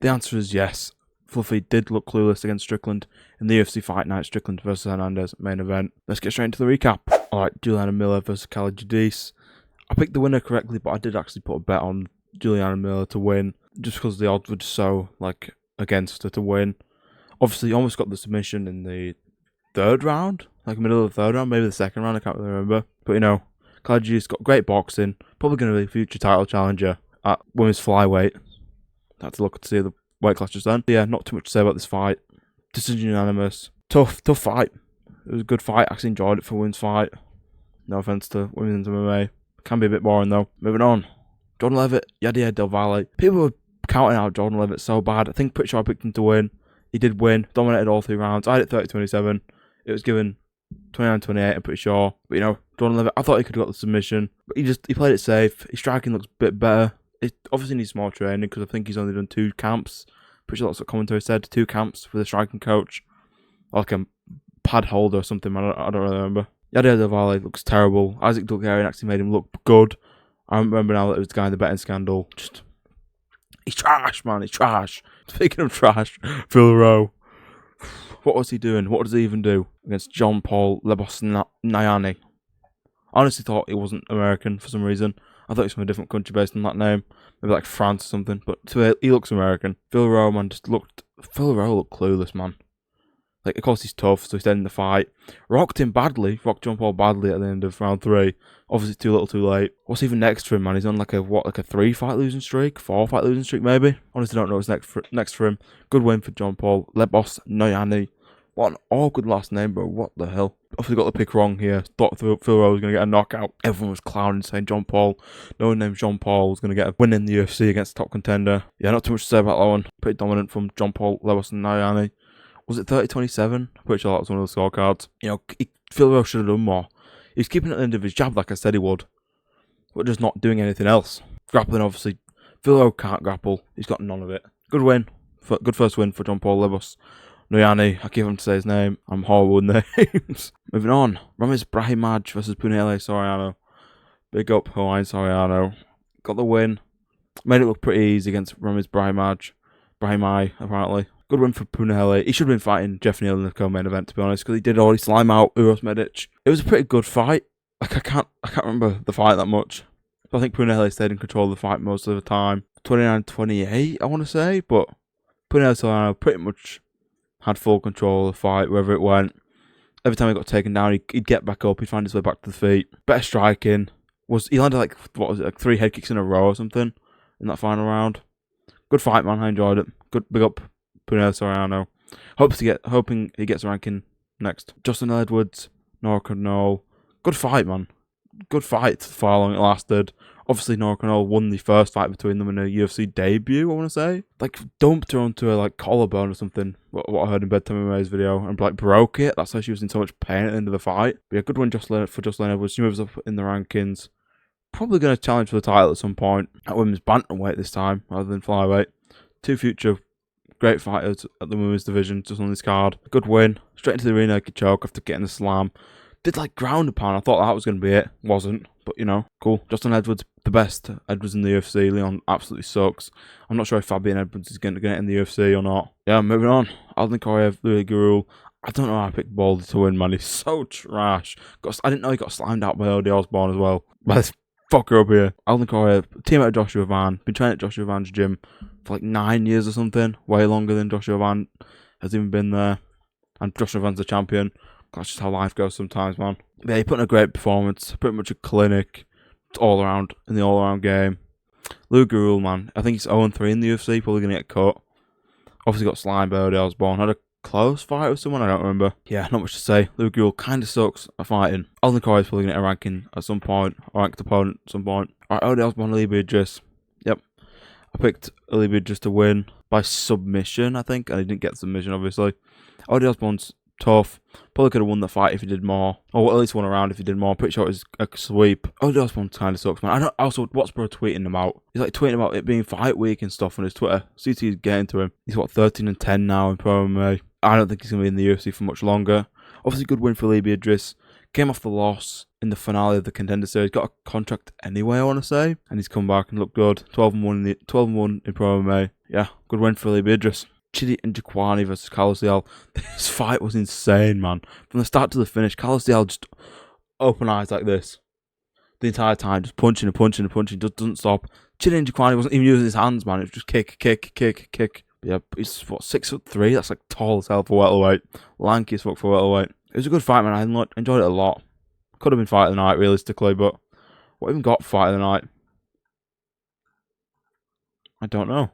The answer is yes. Fluffy did look clueless against Strickland in the UFC Fight Night Strickland versus Hernandez main event. Let's get straight into the recap. Alright, Juliana Miller versus Khalid Jadis. I picked the winner correctly, but I did actually put a bet on Juliana Miller to win, just because the odds were just so, against her to win. Obviously, almost got the submission in the third round, middle of the third round, maybe the second round, I can't really remember. But, Khalid Jadis got great boxing, probably going to be a future title challenger at women's flyweight. Had to look to see the weight class just then. But yeah, not too much to say about this fight. Decision unanimous. Tough fight. It was a good fight. I actually enjoyed it for a women's fight. No offense to women's MMA. Can be a bit boring though. Moving on. Jordan Levitt, Yadier Del Valle. People were counting out Jordan Levitt so bad. Pretty sure I picked him to win. He did win. Dominated all 3 rounds. I had it 30-27. It was given 29-28, I'm pretty sure. But Jordan Levitt, I thought he could have got the submission. But he played it safe. His striking looks a bit better. It obviously needs more training because I think he's only done 2 camps. Pretty sure that's what commentary said. 2 camps with a striking coach. Like a pad holder or something. I don't really remember. Yadier Del Valle looks terrible. Isaac Dulgarian actually made him look good. I remember now that it was the guy in the betting scandal. He's trash, man. He's trash. Speaking of trash, Phil Rowe. What was he doing? What does he even do against John Paul Lebosnayani? I honestly thought he wasn't American for some reason. I thought he was from a different country based on that name. Maybe like France or something. But he looks American. Phil Rowe, man, Phil Rowe looked clueless, man. Of course he's tough, so he stayed in the fight. Rocked John Paul badly at the end of round 3. Obviously too little too late. What's even next for him, man? He's on a 3-fight losing streak? 4-fight losing streak, maybe? Honestly don't know what's next for him. Good win for John Paul Lebosnayani. What an awkward last name, bro. What the hell? Obviously got the pick wrong here. Thought Phil Rowe was going to get a knockout. Everyone was clowning, saying John Paul. No one named John Paul was going to get a win in the UFC against a top contender. Yeah, not too much to say about that one. Pretty dominant from John Paul Lebosnayani. Was it 30-27? Pretty sure that was one of the scorecards. Phil Rowe should have done more. He was keeping at the end of his jab like I said he would, but just not doing anything else. Grappling, obviously. Phil Rowe can't grapple. He's got none of it. Good win. Good first win for John Paul Lebosnayani. I keep him to say his name. I'm horrible with names. Moving on. Ramiz Brahimaj versus Punahele Soriano. Big up Hawaiian Soriano. Got the win. Made it look pretty easy against Ramiz Brahimaj, apparently. Good win for Punahele. He should have been fighting Jeff Neal in the co-main event, to be honest, because he did already slime out Uros Medic. It was a pretty good fight. I can't remember the fight that much. But I think Punahele stayed in control of the fight most of the time. 29-28, I want to say, but Punahele Soriano pretty much had full control of the fight, wherever it went. Every time he got taken down, he'd get back up, he'd find his way back to the feet. Better striking. He landed 3 head kicks in a row or something in that final round. Good fight, man. I enjoyed it. Good, big up Punahele Soriano. Hoping he gets a ranking next. Justin Edwards, Nora Knoll. Good fight, man. Good fight for how long it lasted. Obviously, Nora Knoll won the first fight between them in a UFC debut, I want to say. Dumped her onto a collarbone or something. What I heard in Bedtime MMA's video. And broke it. That's why she was in so much pain at the end of the fight. But yeah, good win for Justin Edwards. She moves up in the rankings. Probably going to challenge for the title at some point. At women's bantamweight this time, rather than flyweight. 2 future great fighters at the women's division, just on this card. Good win. Straight into the rear naked choke after getting the slam. Did ground and pound. I thought that was going to be it. Wasn't. But, cool. Justin Edwards, the best Edwards in the UFC. Leon absolutely sucks. I'm not sure if Fabian Edwards is going to get in the UFC or not. Yeah, moving on. Alden Korev, Louis Gurul. I don't know how I picked Baldy to win, man. He's so trash. I didn't know he got slimed out by Odie Osborne as well. By this fucker up here. Alden Korev, teammate of Joshua Van. Been training at Joshua Van's gym for 9 years or something. Way longer than Joshua Van has even been there. And Joshua Van's the champion. That's just how life goes sometimes, man. Yeah, he put in a great performance. Pretty much a clinic. All around. In the all-around game. Lou Gurul, man. I think he's 0-3 in the UFC. Probably going to get cut. Obviously got slimed by Odie Osborne. Had a close fight with someone. I don't remember. Yeah, not much to say. Lou Gurul kind of sucks at fighting. Alden Corey is probably going to get a ranking at some point. A ranked opponent at some point. Alright, Odie Osborne, Ali Beatrice. Yep. I picked Ali Beatrice to win by submission, I think. And he didn't get the submission, obviously. Odie Osborne's tough. Probably could have won the fight if he did more. Or at least won a round if he did more. Pretty sure it was a sweep. Odie Osborne kind of sucks, man. I don't. Also, what's bro tweeting about? He's tweeting about it being fight week and stuff on his Twitter. CT is getting to him. He's 13-10 now in pro MMA. I don't think he's going to be in the UFC for much longer. Obviously, good win for Lee Beatrice. Came off the loss in the finale of the Contender Series. Got a contract anyway, I want to say. And he's come back and looked good. 12-1 in pro MMA. Yeah, good win for Lee Idris. Chidi and Jaquani versus Carlos Dial. This fight was insane, man. From the start to the finish, Carlos Dial just open eyes like this the entire time, just punching and punching and punching, just doesn't stop. Chidi and Jaquani wasn't even using his hands, man. It was just kick, kick, kick, kick. But yeah, he's what, 6'3"? That's like tall as hell for welterweight. Lanky as fuck for welterweight. It was a good fight, man. I enjoyed it a lot. Could have been fight of the night, realistically, but what even got fight of the night? I don't know.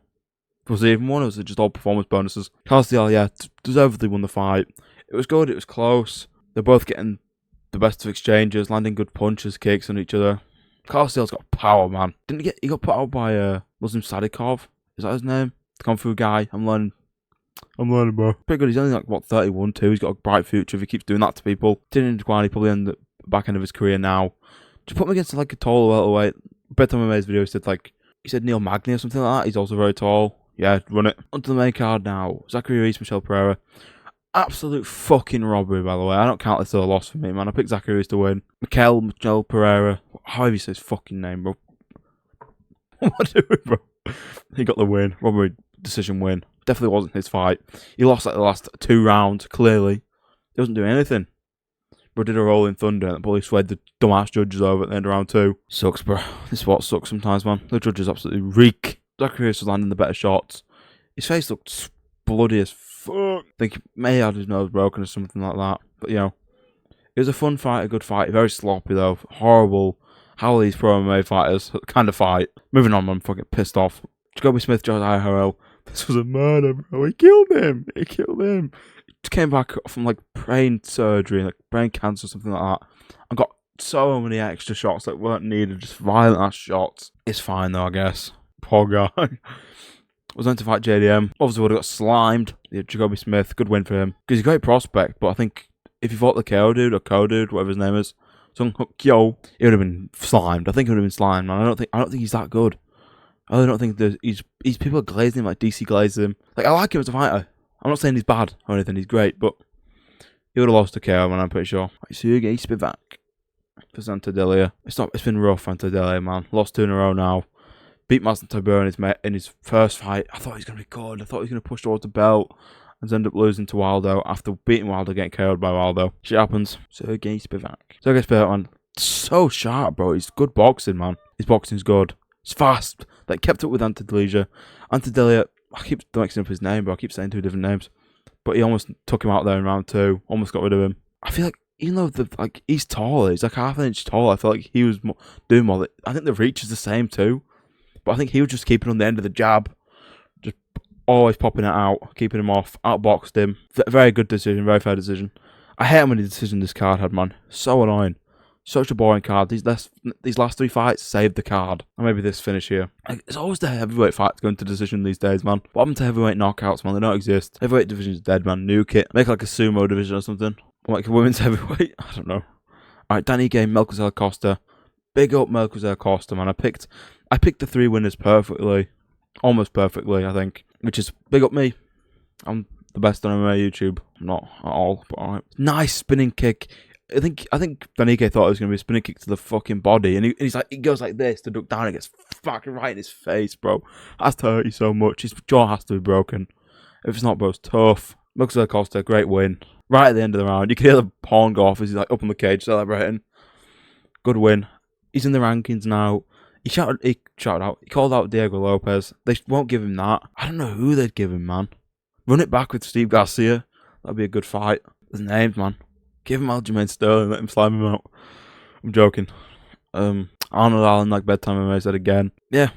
Was it even one, or was it just all performance bonuses? Carlos Dial, yeah, deservedly won the fight. It was good, it was close. They're both getting the best of exchanges, landing good punches, kicks on each other. Carlos Dial's got power, man. He got put out by Muslim Sadikov? Is that his name? The Kung Fu guy. I'm learning, bro. Pretty good. He's only like, what, 31 too. He's got a bright future if he keeps doing that to people. Didn't Jaquani probably end the back end of his career now. Just put him against like a tall welterweight. Better MMA's video he said Neil Magny or something like that. He's also very tall. Yeah, run it. Onto the main card now. Zachary Ruiz, Michel Pereira. Absolute fucking robbery, by the way. I don't count this as a loss for me, man. I picked Zachary Ruiz to win. Michel Pereira. However you say his fucking name, bro. What do we, bro? He got the win. Robbery decision win. Definitely wasn't his fight. He lost like the last 2 rounds, clearly. He wasn't doing anything. Bro did a rolling thunder and the police swayed the dumbass judges over at the end of round 2. Sucks, bro. This is what sucks sometimes, man. The judges absolutely reek. Zachary Ruiz was landing the better shots. His face looked bloody as fuck. I think he may have had his nose broken or something like that. But, you know, it was a fun fight, a good fight. Very sloppy, though. Horrible. How are these pro MMA fighters kind of fight? Moving on, I'm fucking pissed off. Jacoby Smith, Josiah Harrell. This was a murder, bro. He killed him. He just came back from, like, brain surgery, like brain cancer or something like that. And got so many extra shots that weren't needed. Just violent ass shots. It's fine, though, I guess. Poor guy. Was meant to fight JDM. Obviously would have got slimed. Yeah, Jacoby Smith, good win for him. Because he's a great prospect, but I think if he fought the KO dude or Ko dude, whatever his name is, Sung Hook Yo, he would have been slimed. I think he would have been slimed, man. I don't think he's that good. I really don't think he's people are glazing him like DC glazed him. Like, I like him as a fighter. I'm not saying he's bad or anything, he's great, but he would have lost to KO, man, I'm pretty sure. Right, Sergey Spivak for Santadelia. It's been rough, Santadelia, man. Lost 2 in a row now. Beat Master Tabur in his first fight. I thought he was going to be good. I thought he was going to push towards the belt and end up losing to Waldo after beating Waldo, getting KO'd by Waldo. Shit happens. Sergey Spivak, man. So sharp, bro. He's good boxing, man. His boxing's good. It's fast. Like, kept up with Antadelia. Antadelia, I keep mixing up his name, bro. I keep saying 2 different names. But he almost took him out there in round 2. Almost got rid of him. I feel like, even though he's taller, he's like half an inch taller, I feel like he was doing more. I think the reach is the same too. But I think he was just keeping on the end of the jab. Just always popping it out, keeping him off, outboxed him. Very good decision, very fair decision. I hate how many decisions this card had, man. So annoying. Such a boring card. These last 3 fights saved the card. And maybe this finish here. Like, it's always the heavyweight fights going to decision these days, man. What happened to heavyweight knockouts, man? They don't exist. Heavyweight division's dead, man. Nuke it. Make like a sumo division or something. Or like a women's heavyweight. I don't know. Alright, Danny Game, Melquizael Costa. Big up Melquizael Costa, man. I picked the 3 winners perfectly. Almost perfectly, I think. Which is big up me. I'm the best on MMA YouTube. I'm not at all, but alright. Nice spinning kick. I think Danike thought it was going to be a spinning kick to the fucking body. And he goes like this to duck down and gets fucking right in his face, bro. Has to hurt you so much. His jaw has to be broken. If it's not, bro, it's tough. Melquizael Costa, great win. Right at the end of the round. You can hear the horn go off as he's like up on the cage celebrating. Good win. He's in the rankings now. He called out Diego Lopez. They won't give him that. I don't know who they'd give him, man. Run it back with Steve Garcia. That'd be a good fight. There's names, man. Give him Aljamain Sterling. Let him slime him out. I'm joking. Arnold Allen, like Bedtime MMA said again. Yeah.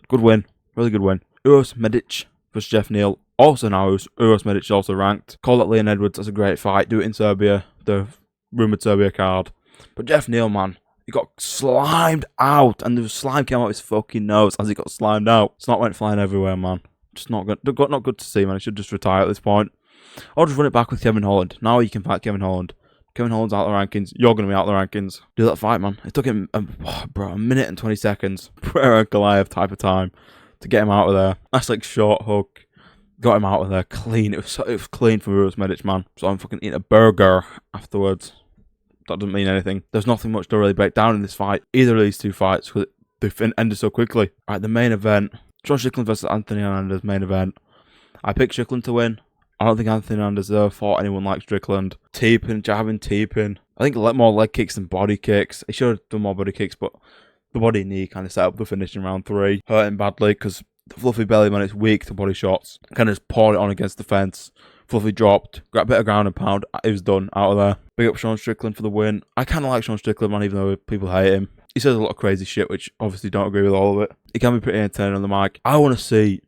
Good win. Really good win. Uros Medic versus Jeff Neal. Also now, Uros Medic is also ranked. Call out Leon Edwards. That's a great fight. Do it in Serbia. The rumoured Serbia card. But Jeff Neal, man. He got slimed out, and the slime came out his fucking nose as he got slimed out. Snot went flying everywhere, man. Just not good. Not good to see, man. He should just retire at this point. Or just run it back with Kevin Holland. Now you can fight Kevin Holland. Kevin Holland's out of the rankings. You're going to be out of the rankings. Do that fight, man. It took him, a minute and 20 seconds. Prayer and Goliath type of time to get him out of there. That's like short hook. Got him out of there clean. It was clean from Uros Medic, man. So I'm fucking eating a burger afterwards. That doesn't mean anything. There's nothing much to really break down in this fight. Either of these 2 fights, because they ended so quickly. Alright, the main event. Sean Strickland versus Anthony Hernandez main event. I picked Strickland to win. I don't think Anthony Hernandez ever fought anyone like Strickland. Teeping, jabbing, teeping. I think more leg kicks than body kicks. He should have done more body kicks, but the body knee kind of set up the finish in round 3. Hurt him badly because the fluffy belly, man, it's weak to body shots. Kind of just poured it on against the fence. Fluffy dropped, got a bit of ground and pound. It was done, out of there. Big up Sean Strickland for the win. I kind of like Sean Strickland, man, even though people hate him. He says a lot of crazy shit, which obviously don't agree with all of it. He can be pretty entertaining on the mic. I want to see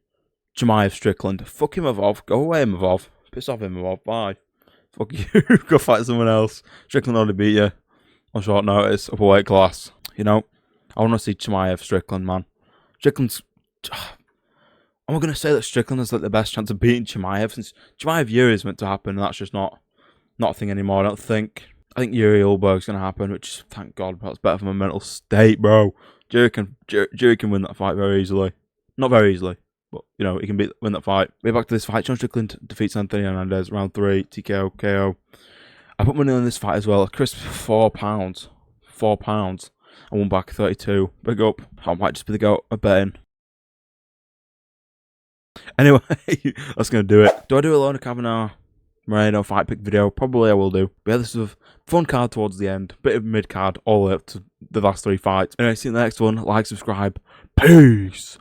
Chimaev Strickland. Fuck him, Evolve. Go away, Evolve. Piss off him, Evolve. Bye. Fuck you. Go fight someone else. Strickland already beat you on short notice, upper weight class. You know, I want to see Chimaev Strickland, man. Strickland's... I'm going to say that Strickland has like the best chance of beating Chimaev, since Chimaev Yuri is meant to happen, and that's just not a thing anymore, I don't think. I think Yuri Ulberg's going to happen, which, thank God, that's better for my mental state, bro. Yuri can win that fight very easily. Not very easily, but, you know, he can win that fight. We're back to this fight. Sean Strickland defeats Anthony Hernandez, round 3, TKO, KO. I put money on this fight as well. A crisp £4. £4. I won back 32. Big up. I might just be the goat of betting. Anyway, that's going to do it. Do I do a Lona Kavanagh Moreno fight pick video? Probably I will do. But yeah, this was a fun card towards the end. Bit of mid card all the way up to the last 3 fights. Anyway, see you in the next one. Like, subscribe. Peace.